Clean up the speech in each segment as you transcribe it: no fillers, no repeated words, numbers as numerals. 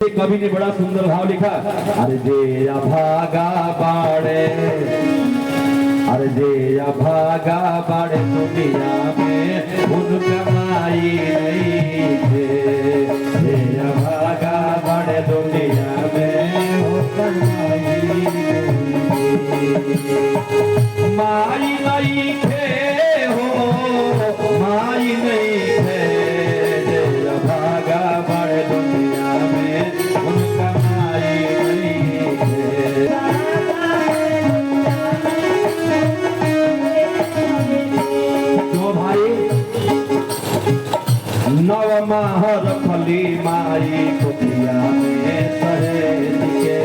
कवि ने बड़ा सुंदर भाव लिखा। अरे जे भागा बाड़े, अरे जे भागा बाड़े दुनिया में उन कमाई नहीं थे। जे भागा बाड़े दुनिया में उन कमाई माई नहीं थे हो, माई नहीं थे। जे भागा बाड़े दुनिया में उन कमाई नहीं थे। तो भाई नव माहर फली माई कुटिया में सहेज के,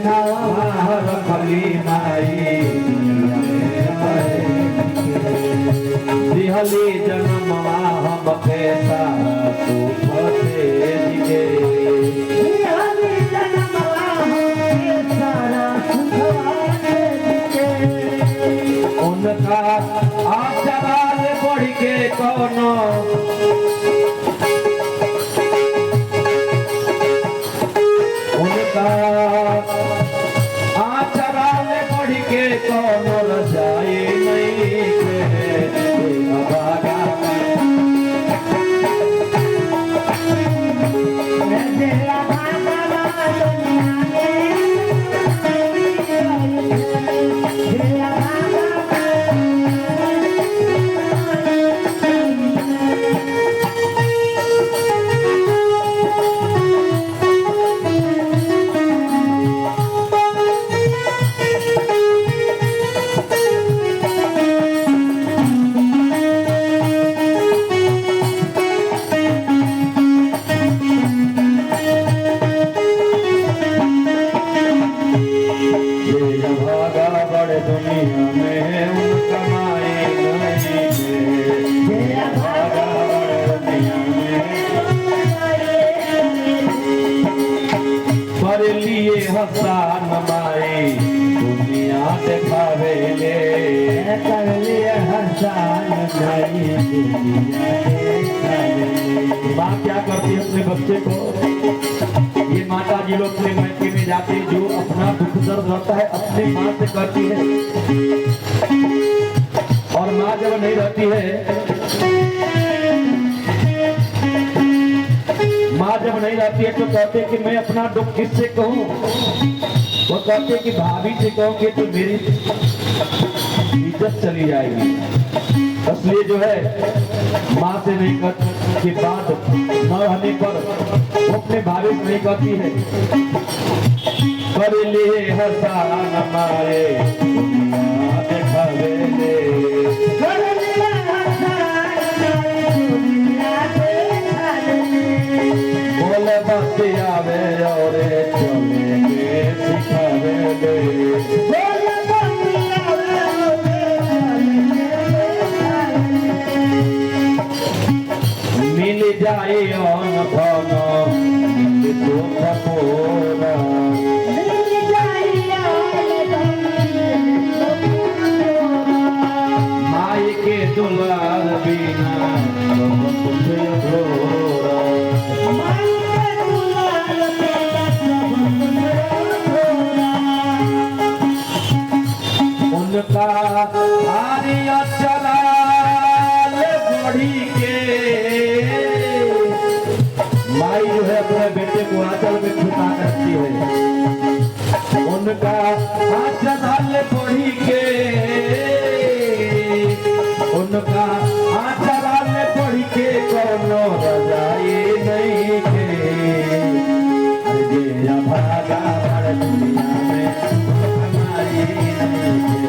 नव माहर फली माई दिहली जन्म हम कैसा सुख तेज के, दिहली जन्म सारा सुख उनका आचराल बढ़ के कोनो, उनका आचराल बढ़ के कोनो रजाई नहीं थे। भागा दुनिया में उन कमाई नहीं थे। भागा दुनिया में पर लिए हसान माई दुनिया दिखावे ले, कर लिए हसान माई दुनिया दिखावे ले। माँ क्या करती है अपने बच्चे को, ये माता जी लोग अपने मायके में जाते जो अपना दुख दर्द रहता है अपने माँ से करती है, और माँ जब नहीं रहती है, माँ जब नहीं रहती है तो कहते कि मैं अपना दुख किससे कहूँ। वो कहते कि भाभी से कहूँगी तो मेरी इज्जत चली जाएगी। इसलिए जो है माँ से नहीं कर के बाद न रहने पर वो अपने भाभी से नहीं कहती है। कर ले हसान हमारे दुनिया दिखावे ले, कर ले हसान दुनिया दिखावे ले। बोले बात आवे और चले के सिखावे ले, बोले बात आवे और मिल जाए अन धन दुख पूरा, मिल जाए माई के दुलार बिना कुछ अधूरा, माई के दुलार बिना उनका आर्य चला बढ़ी के। माई जो है अपने बेटे को आंचल में छुपा करती है, उनका आंचल बढ़ी के, उनका आंचल बढ़ी के कोनो रजाई नहीं के। अरे जे भागा दुनिया में कमाई नहीं